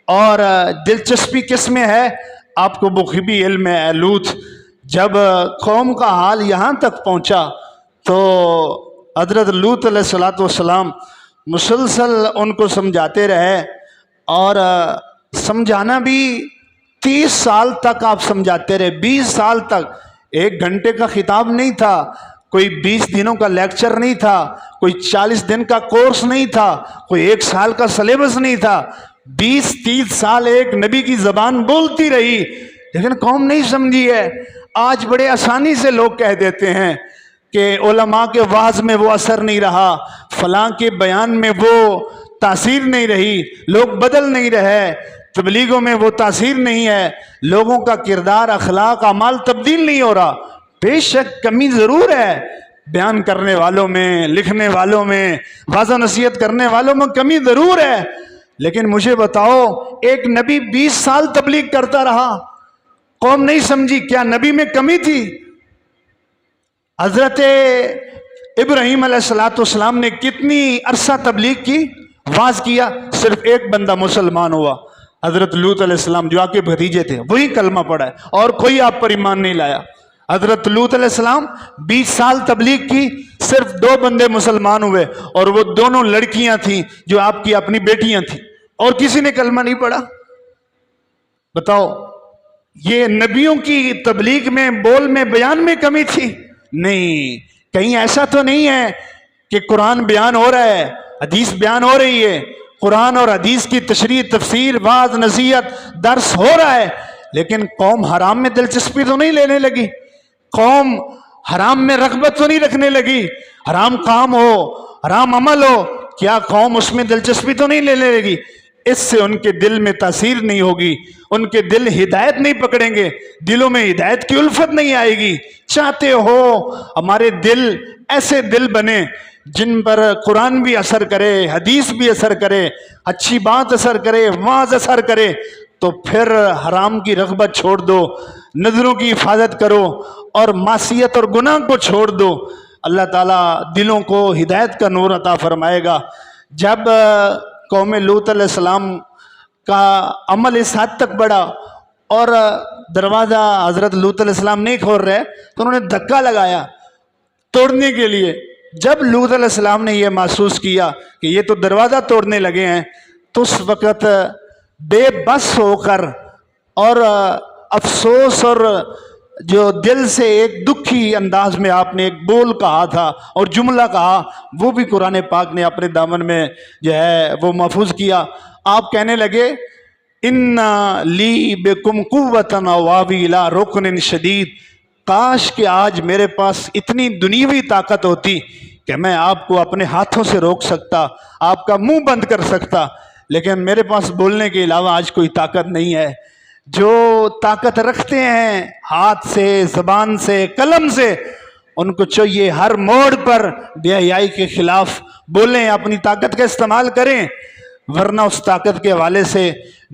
اور دلچسپی کس میں ہے آپ کو بخوبی علم ہے اے لوط۔ جب قوم کا حال یہاں تک پہنچا تو حضرت لوط علیہ السلام مسلسل ان کو سمجھاتے رہے، اور سمجھانا بھی 30 سال تک آپ سمجھاتے رہے، 20 سال تک۔ 1 گھنٹے کا خطاب نہیں تھا، کوئی 20 دنوں کا لیکچر نہیں تھا، کوئی 40 دن کا کورس نہیں تھا، کوئی 1 سال کا سلیبس نہیں تھا۔ 20-30 سال ایک نبی کی زبان بولتی رہی، لیکن قوم نہیں سمجھی ہے۔ آج بڑے آسانی سے لوگ کہہ دیتے ہیں کہ علماء کے وعظ میں وہ اثر نہیں رہا، فلاں کے بیان میں وہ تاثیر نہیں رہی، لوگ بدل نہیں رہے، تبلیغوں میں وہ تاثیر نہیں ہے، لوگوں کا کردار اخلاق اعمال تبدیل نہیں ہو رہا۔ بے شک کمی ضرور ہے، بیان کرنے والوں میں، لکھنے والوں میں، وعظ و نصیحت کرنے والوں میں کمی ضرور ہے، لیکن مجھے بتاؤ ایک نبی 20 سال تبلیغ کرتا رہا، قوم نہیں سمجھی، کیا نبی میں کمی تھی؟ حضرت ابراہیم علیہ السلام نے کتنی عرصہ تبلیغ کی، واعظ کیا، صرف ایک بندہ مسلمان ہوا، حضرت لوط علیہ السلام جو آپ کے بھتیجے تھے، وہی کلمہ پڑھا ہے، اور کوئی آپ پر ایمان نہیں لایا۔ حضرت لوط علیہ السلام 20 سال تبلیغ کی، صرف 2 بندے مسلمان ہوئے، اور وہ دونوں لڑکیاں تھیں جو آپ کی اپنی بیٹیاں تھیں، اور کسی نے کلمہ نہیں پڑھا۔ بتاؤ یہ نبیوں کی تبلیغ میں، بول میں، بیان میں کمی تھی؟ نہیں، کہیں ایسا تو نہیں ہے کہ قرآن بیان ہو رہا ہے، حدیث بیان ہو رہی ہے، قرآن اور حدیث کی تشریح، تفسیر، وعظ، نصیحت، درس ہو رہا ہے، لیکن قوم حرام میں دلچسپی تو نہیں لینے لگی، قوم حرام میں رغبت تو نہیں رکھنے لگی، حرام کام ہو، حرام عمل ہو، کیا قوم اس میں دلچسپی تو نہیں لینے لگی؟ اس سے ان کے دل میں تاثیر نہیں ہوگی، ان کے دل ہدایت نہیں پکڑیں گے، دلوں میں ہدایت کی الفت نہیں آئے گی۔ چاہتے ہو ہمارے دل ایسے دل بنے جن پر قرآن بھی اثر کرے، حدیث بھی اثر کرے، اچھی بات اثر کرے، واعظ اثر کرے، تو پھر حرام کی رغبت چھوڑ دو، نظروں کی حفاظت کرو اور معصیت اور گناہ کو چھوڑ دو۔ اللہ تعالیٰ دلوں کو ہدایت کا نور عطا فرمائے گا۔ جب قوم لوط علیہ السلام کا عمل اس حد تک بڑھا اور دروازہ حضرت لوط علیہ السلام نہیں کھول رہے تو انہوں نے دھکا لگایا توڑنے کے لیے۔ جب لوط علیہ السلام نے یہ محسوس کیا کہ یہ تو دروازہ توڑنے لگے ہیں تو اس وقت بے بس ہو کر اور افسوس اور جو دل سے ایک دکھی انداز میں آپ نے ایک بول کہا تھا اور جملہ کہا، وہ بھی قرآن پاک نے اپنے دامن میں جو ہے وہ محفوظ کیا۔ آپ کہنے لگے ان لی بکم قوتن او آوی الی رکن شدید، کاش کہ آج میرے پاس اتنی دنیوی طاقت ہوتی کہ میں آپ کو اپنے ہاتھوں سے روک سکتا، آپ کا منہ بند کر سکتا، لیکن میرے پاس بولنے کے علاوہ آج کوئی طاقت نہیں ہے۔ جو طاقت رکھتے ہیں ہاتھ سے، زبان سے، قلم سے، ان کو چاہیے ہر موڑ پر بے حیائی کے خلاف بولیں، اپنی طاقت کا استعمال کریں، ورنہ اس طاقت کے حوالے سے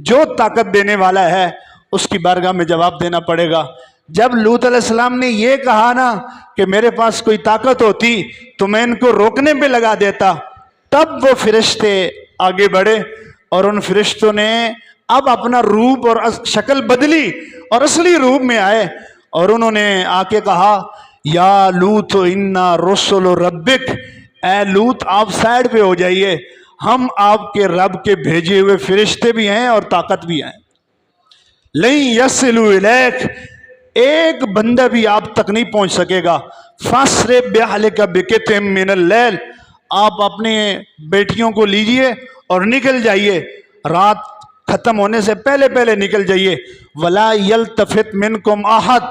جو طاقت دینے والا ہے اس کی بارگاہ میں جواب دینا پڑے گا۔ جب لوط علیہ السلام نے یہ کہا نا کہ میرے پاس کوئی طاقت ہوتی تو میں ان کو روکنے پہ لگا دیتا، تب وہ فرشتے آگے بڑھے اور ان فرشتوں نے اب اپنا روپ اور شکل بدلی اور اصلی روپ میں آئے اور انہوں نے آ کے کہا یا لوط انا رسل ربک، اے لوط آپ سائڈ پہ ہو جائیے، ہم آپ کے رب کے بھیجے ہوئے فرشتے بھی ہیں اور طاقت بھی ہیں۔ لن یصلوا الیک، ایک بندہ بھی آپ تک نہیں پہنچ سکے گا۔ فاسر بأہلک بقطع من اللیل، آپ اپنے بیٹیوں کو لیجئے اور نکل جائیے، رات ختم ہونے سے پہلے پہلے نکل جائیے۔ ولا یلتفت منکم احد،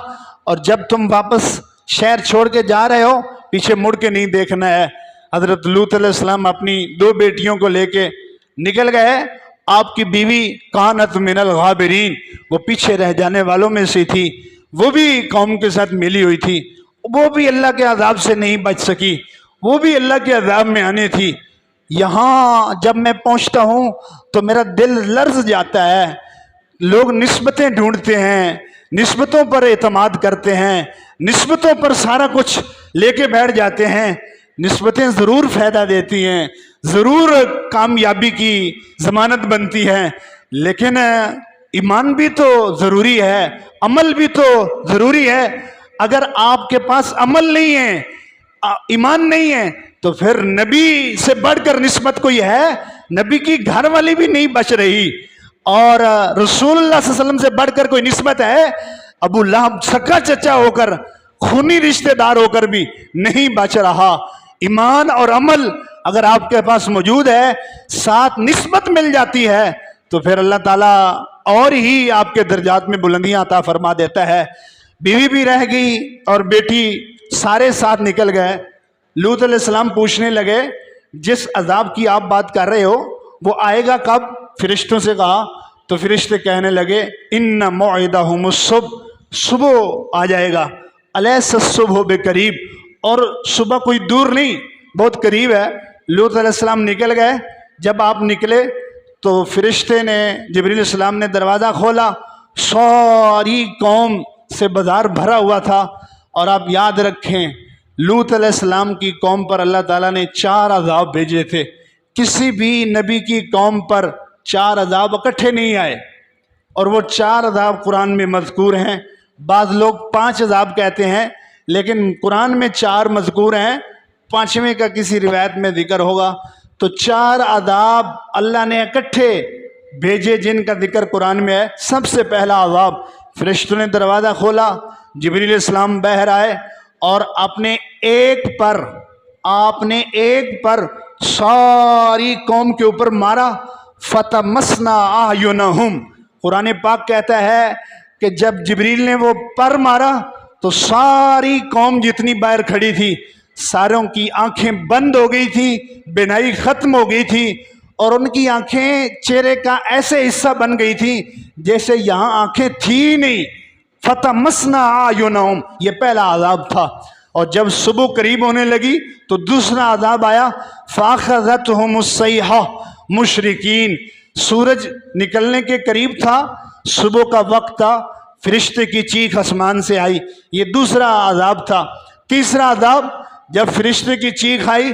اور جب تم واپس شہر چھوڑ کے جا رہے ہو پیچھے مڑ کے نہیں دیکھنا ہے۔ حضرت لوط علیہ السلام اپنی دو بیٹیوں کو لے کے نکل گئے۔ آپ کی بیوی کانت من الغابرین، وہ پیچھے رہ جانے والوں میں سے تھی، وہ بھی قوم کے ساتھ ملی ہوئی تھی، وہ بھی اللہ کے عذاب سے نہیں بچ سکی، وہ بھی اللہ کے عذاب میں آنے تھی۔ یہاں جب میں پہنچتا ہوں تو میرا دل لرز جاتا ہے، لوگ نسبتیں ڈھونڈتے ہیں، نسبتوں پر اعتماد کرتے ہیں، نسبتوں پر سارا کچھ لے کے بیٹھ جاتے ہیں۔ نسبتیں ضرور فائدہ دیتی ہیں، ضرور کامیابی کی ضمانت بنتی ہیں، لیکن ایمان بھی تو ضروری ہے، عمل بھی تو ضروری ہے۔ اگر آپ کے پاس عمل نہیں ہے، ایمان نہیں ہے، تو پھر نبی سے بڑھ کر نسبت کوئی ہے؟ نبی کی گھر والی بھی نہیں بچ رہی، اور رسول اللہ صلی اللہ علیہ وسلم سے بڑھ کر کوئی نسبت ہے؟ ابو لہب سکا چچا ہو کر، خونی رشتہ دار ہو کر بھی نہیں بچ رہا۔ ایمان اور عمل اگر آپ کے پاس موجود ہے، ساتھ نسبت مل جاتی ہے، تو پھر اللہ تعالیٰ اور ہی آپ کے درجات میں بلندیاں عطا فرما دیتا ہے۔ بیوی بھی رہ گئی اور بیٹی، سارے ساتھ نکل گئے۔ لوط علیہ السلام پوچھنے لگے جس عذاب کی آپ بات کر رہے ہو وہ آئے گا کب؟ فرشتوں سے کہا تو فرشتے کہنے لگے ان موعدہم الصبح، صبح آ جائے گا۔ الیس الصبح بقریب، اور صبح کوئی دور نہیں، بہت قریب ہے۔ لوط علیہ السلام نکل گئے۔ جب آپ نکلے تو فرشتے نے، جبریل علیہ السلام نے دروازہ کھولا، ساری قوم سے بازار بھرا ہوا تھا۔ اور آپ یاد رکھیں لوط علیہ السلام کی قوم پر اللہ تعالیٰ نے 4 عذاب بھیجے تھے، کسی بھی نبی کی قوم پر 4 عذاب اکٹھے نہیں آئے، اور وہ 4 عذاب قرآن میں مذکور ہیں۔ بعض لوگ 5 عذاب کہتے ہیں، لیکن قرآن میں 4 مذکور ہیں، 5ویں کا کسی روایت میں ذکر ہوگا۔ تو 4 عذاب اللہ نے اکٹھے بھیجے جن کا ذکر قرآن میں ہے۔ سب سے پہلا عذاب، فرشتوں نے دروازہ کھولا، جبریل علیہ السلام باہر آئے اور آپ نے ایک پر ساری قوم کے اوپر مارا۔ فَتَمَسْنَا أَعْيُنَهُمْ، قرآن پاک کہتا ہے کہ جب جبریل نے وہ پر مارا تو ساری قوم جتنی باہر کھڑی تھی ساروں کی آنکھیں بند ہو گئی تھی، بینائی ختم ہو گئی تھی، اور ان کی آنکھیں چہرے کا ایسے حصہ بن گئی تھی جیسے یہاں آنکھیں تھی نہیں۔ فَتَمَسْنَا أَعْيُنَهُمْ، یہ پہلا عذاب تھا۔ اور جب صبح قریب ہونے لگی تو دوسرا عذاب آیا، فَأَخَذَتْهُمُ الصَّيْحَةُ مُشْرِكِينَ، سورج نکلنے کے قریب تھا، صبح کا وقت تھا، فرشتے کی چیخ آسمان سے آئی، یہ دوسرا عذاب تھا۔ تیسرا عذاب، جب فرشتے کی چیخ آئی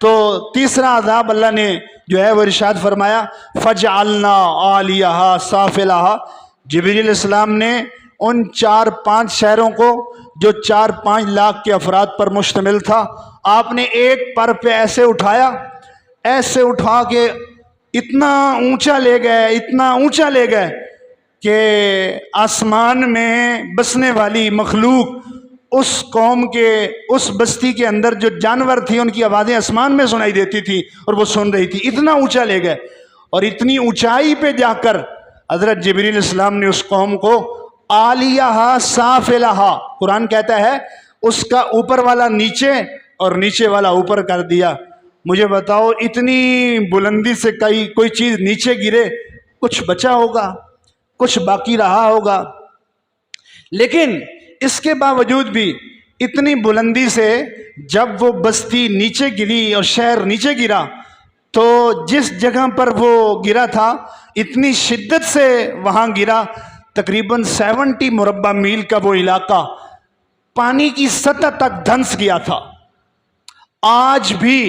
تو تیسرا عذاب اللہ نے جو ہے وہ ارشاد فرمایا، فَجْعَلْنَا عَالِيَهَا سَافِلَهَا، جبریل علیہ السلام نے ان 4-5 شہروں کو جو 4-5 لاکھ کے افراد پر مشتمل تھا، آپ نے ایک پر پہ ایسے اٹھایا، ایسے اٹھا کے اتنا اونچا لے گئے، اتنا اونچا لے گئے کہ آسمان میں بسنے والی مخلوق، اس قوم کے اس بستی کے اندر جو جانور تھی ان کی آوازیں آسمان میں سنائی دیتی تھی اور وہ سن رہی تھی، اتنا اونچا لے گئے۔ اور اتنی اونچائی پہ جا کر حضرت جبریل علیہ السلام نے اس قوم کو عالیہا سافلہا، قرآن کہتا ہے اس کا اوپر والا نیچے اور نیچے والا اوپر کر دیا۔ مجھے بتاؤ اتنی بلندی سے کوئی چیز نیچے گرے، کچھ بچا ہوگا، کچھ باقی رہا ہوگا؟ لیکن اس کے باوجود بھی اتنی بلندی سے جب وہ بستی نیچے گری اور شہر نیچے گرا تو جس جگہ پر وہ گرا تھا اتنی شدت سے وہاں گرا، تقریباً 70 مربع میل کا وہ علاقہ پانی کی سطح تک دھنس گیا تھا۔ آج بھی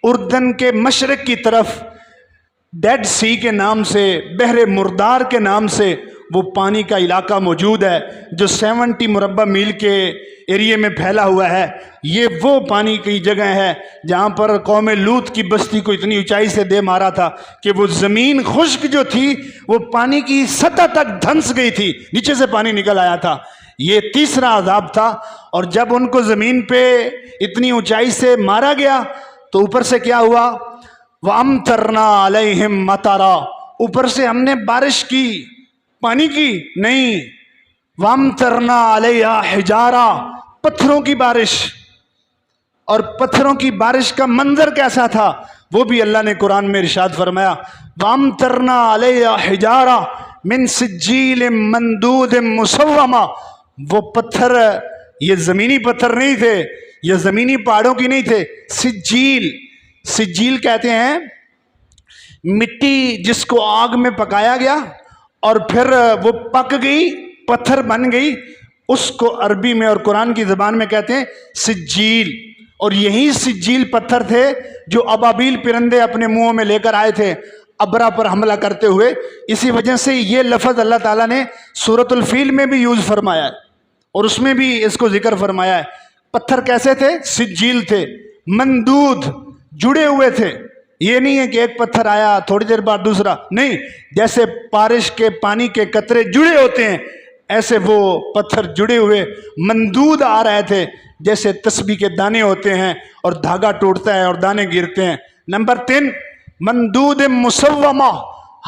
اردن کے مشرق کی طرف ڈیڈ سی کے نام سے، بحر مردار کے نام سے وہ پانی کا علاقہ موجود ہے جو 70 مربع میل کے ایریے میں پھیلا ہوا ہے۔ یہ وہ پانی کی جگہ ہے جہاں پر قوم لوط کی بستی کو اتنی اونچائی سے دے مارا تھا کہ وہ زمین خشک جو تھی وہ پانی کی سطح تک دھنس گئی تھی، نیچے سے پانی نکل آیا تھا۔ یہ تیسرا عذاب تھا۔ اور جب ان کو زمین پہ اتنی اونچائی سے مارا گیا تو اوپر سے کیا ہوا؟ وَأَمْطَرْنَا عَلَيْهِمْ مَطَرًا، اوپر سے ہم نے بارش کی، پانی کی نہیں، وَأَمْطَرْنَا عَلَيْهَا حِجَارًا، پتھروں کی بارش۔ اور پتھروں کی بارش کا منظر کیسا تھا وہ بھی اللہ نے قرآن میں ارشاد فرمایا، وَأَمْطَرْنَا عَلَيْهَا حِجَارًا مِّن سِجِّيلٍ مَّنْضُودٍ مُّصَوَّمَةٍ، وہ پتھر یہ زمینی پتھر نہیں تھے، یہ زمینی پہاڑوں کی نہیں تھے، سجیل، سجیل کہتے ہیں مٹی جس کو آگ میں پکایا گیا اور پھر وہ پک گئی، پتھر بن گئی، اس کو عربی میں اور قرآن کی زبان میں کہتے ہیں سجیل۔ اور یہی سجیل پتھر تھے جو ابابیل پرندے اپنے منہوں میں لے کر آئے تھے ابرا پر حملہ کرتے ہوئے۔ اسی وجہ سے یہ لفظ اللہ تعالیٰ نے سورۃ الفیل میں بھی یوز فرمایا ہے اور اس میں بھی اس کو ذکر فرمایا ہے۔ پتھر کیسے تھے؟ سجیل تھے، مندود، جڑے ہوئے تھے۔ یہ نہیں ہے کہ ایک پتھر آیا تھوڑی دیر بعد دوسرا، نہیں، جیسے بارش کے پانی کے قطرے جڑے ہوتے ہیں ایسے وہ پتھر جڑے ہوئے مندود آ رہے تھے، جیسے تسبیح کے دانے ہوتے ہیں اور دھاگا ٹوٹتا ہے اور دانے گرتے ہیں۔ نمبر 3، مندود مسومہ،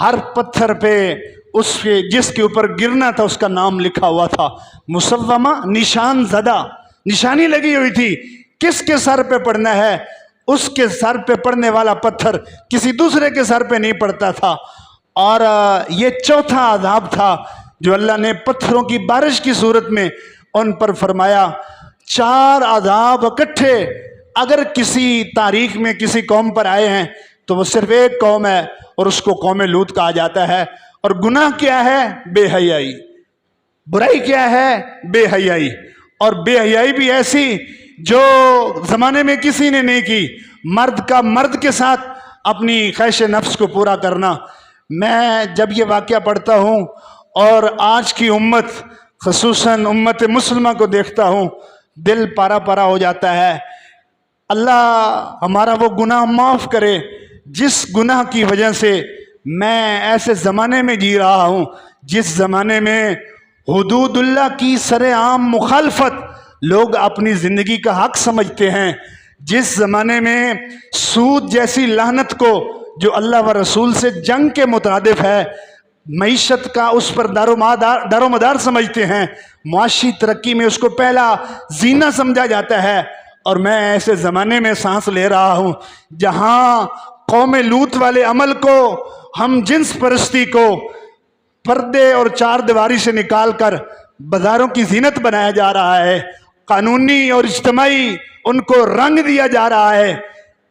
ہر پتھر پہ اس کے جس کے اوپر گرنا تھا اس کا نام لکھا ہوا تھا، مسومہ، نشان زدہ، نشانی لگی ہوئی تھی، کس کے سر پہ پڑنا ہے، اس کے سر پہ پڑنے والا پتھر کسی دوسرے کے سر پہ نہیں پڑتا تھا۔ اور یہ چوتھا عذاب تھا جو اللہ نے پتھروں کی بارش کی صورت میں ان پر فرمایا۔ 4 عذاب اکٹھے اگر کسی تاریخ میں کسی قوم پر آئے ہیں تو وہ صرف ایک قوم ہے اور اس کو قوم لوط کہا جاتا ہے۔ اور گناہ کیا ہے؟ بے حیائی۔ برائی کیا ہے؟ بے حیائی۔ اور بے حیائی بھی ایسی جو زمانے میں کسی نے نہیں کی، مرد کا مرد کے ساتھ اپنی خواہش نفس کو پورا کرنا۔ میں جب یہ واقعہ پڑھتا ہوں اور آج کی امت خصوصاً امت مسلمہ کو دیکھتا ہوں، دل پارا پارا ہو جاتا ہے۔ اللہ ہمارا وہ گناہ معاف کرے جس گناہ کی وجہ سے میں ایسے زمانے میں جی رہا ہوں جس زمانے میں حدود اللہ کی سر عام مخالفت لوگ اپنی زندگی کا حق سمجھتے ہیں، جس زمانے میں سود جیسی لعنت کو جو اللہ و رسول سے جنگ کے مترادف ہے معیشت کا اس پر دارومدار سمجھتے ہیں، معاشی ترقی میں اس کو پہلا زینہ سمجھا جاتا ہے۔ اور میں ایسے زمانے میں سانس لے رہا ہوں جہاں قوم لوط والے عمل کو، ہم جنس پرستی کو پردے اور چار دیواری سے نکال کر بازاروں کی زینت بنایا جا رہا ہے، قانونی اور اجتماعی ان کو رنگ دیا جا رہا ہے۔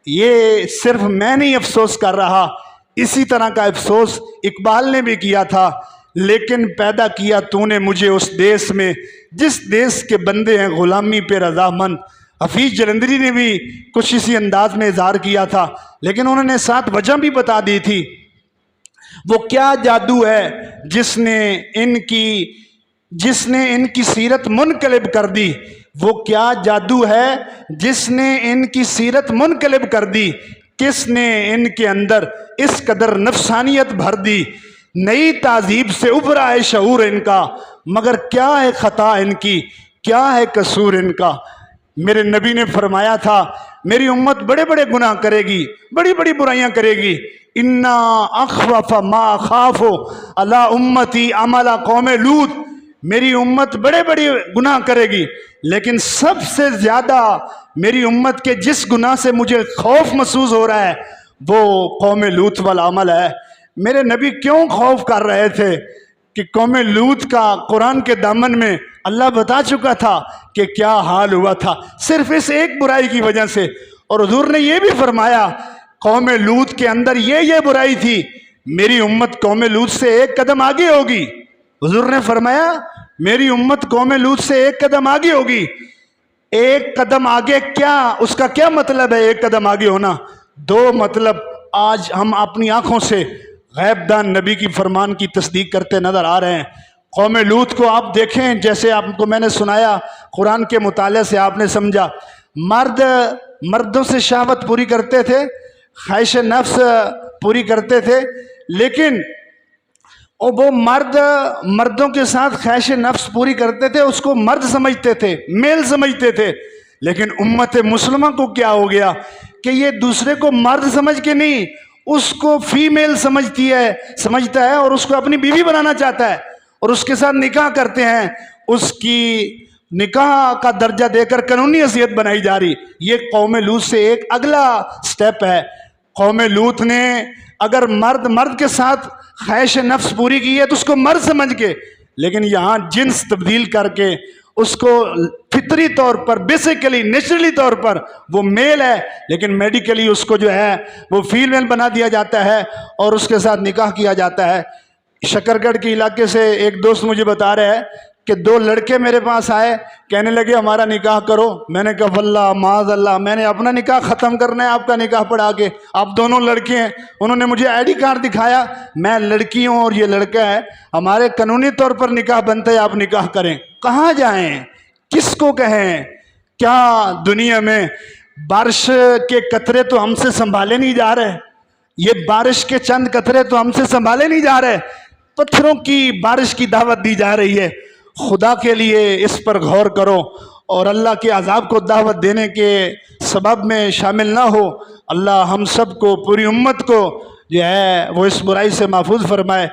یہ صرف میں نہیں افسوس کر رہا، اسی طرح کا افسوس اقبال نے بھی کیا تھا، لیکن پیدا کیا تو نے مجھے اس دیس میں جس دیس کے بندے ہیں غلامی پہ رضامند۔ حفیظ جلندری نے بھی کچھ اسی انداز میں اظہار کیا تھا، لیکن انہوں نے ساتھ وجہ بھی بتا دی تھی۔ وہ کیا جادو ہے جس نے ان کی سیرت منقلب کر دی، وہ کیا جادو ہے جس نے ان کی سیرت منقلب کر دی، کس نے ان کے اندر اس قدر نفسانیت بھر دی، نئی تہذیب سے ابھرا ہے شعور ان کا، مگر کیا ہے خطا ان کی، کیا ہے قصور ان کا۔ میرے نبی نے فرمایا تھا میری امت بڑے بڑے گناہ کرے گی، بڑی بڑی برائیاں کرے گی، انا اخوف ما اخاف علی امتی عمل قوم لوط، میری امت بڑے بڑے گناہ کرے گی، لیکن سب سے زیادہ میری امت کے جس گناہ سے مجھے خوف محسوس ہو رہا ہے وہ قوم لوط والا عمل ہے۔ میرے نبی کیوں خوف کر رہے تھے کہ قوم لوط کا قرآن کے دامن میں اللہ بتا چکا تھا کہ کیا حال ہوا تھا، صرف اس ایک برائی کی وجہ سے۔ اور حضور نے یہ بھی فرمایا قوم لوط کے اندر یہ برائی تھی، میری امت قوم لوط سے ایک قدم آگے ہوگی۔ حضور نے فرمایا میری امت قوم لوط سے ایک قدم آگے ہوگی۔ ایک قدم آگے کیا، اس کا کیا مطلب ہے ایک قدم آگے ہونا؟ دو مطلب آج ہم اپنی آنکھوں سے غیب دان نبی کی فرمان کی تصدیق کرتے نظر آ رہے ہیں۔ قوم لوط کو آپ دیکھیں، جیسے آپ کو میں نے سنایا، قرآن کے مطالعے سے آپ نے سمجھا، مردوں سے شہوت پوری کرتے تھے، خواہش نفس پوری کرتے تھے، لیکن وہ مردوں کے ساتھ خواہش نفس پوری کرتے تھے، اس کو مرد سمجھتے تھے، میل سمجھتے تھے، لیکن امت مسلمہ کو کیا ہو گیا کہ یہ دوسرے کو مرد سمجھ کے نہیں، اس کو فیمیل سمجھتا ہے اور اس کو اپنی بیوی بنانا چاہتا ہے، اور اس کے ساتھ نکاح کرتے ہیں، اس کی نکاح کا درجہ دے کر قانونی حیثیت بنائی جا رہی۔ یہ قوم لوط سے ایک اگلا سٹیپ ہے۔ قوم لوط نے اگر مرد کے ساتھ خواہش نفس پوری کی ہے تو اس کو مرد سمجھ کے، لیکن یہاں جنس تبدیل کر کے اس کو فطری طور پر، بیسیکلی نیچرلی طور پر وہ میل ہے، لیکن میڈیکلی اس کو جو ہے وہ فیمیل بنا دیا جاتا ہے اور اس کے ساتھ نکاح کیا جاتا ہے۔ شکرگڑھ کے علاقے سے ایک دوست مجھے بتا رہے ہیں کہ 2 لڑکے میرے پاس آئے، کہنے لگے ہمارا نکاح کرو۔ میں نے کہا واللہ معاذ اللہ، میں نے اپنا نکاح ختم کرنا ہے آپ کا نکاح پڑھا کے؟ آپ دونوں لڑکے ہیں۔ انہوں نے مجھے آئی ڈی کارڈ دکھایا، میں لڑکی ہوں اور یہ لڑکا ہے، ہمارے قانونی طور پر نکاح بنتا ہے، آپ نکاح کریں۔ کہاں جائیں، کس کو کہیں؟ کیا دنیا میں بارش کے قطرے تو ہم سے سنبھالے نہیں جا رہے، یہ بارش کے چند قطرے تو ہم سے سنبھالے نہیں جا رہے، پتھروں کی بارش کی دعوت دی جا رہی ہے۔ خدا کے لیے اس پر غور کرو اور اللہ کے عذاب کو دعوت دینے کے سبب میں شامل نہ ہو۔ اللہ ہم سب کو، پوری امت کو جو ہے وہ اس برائی سے محفوظ فرمائے۔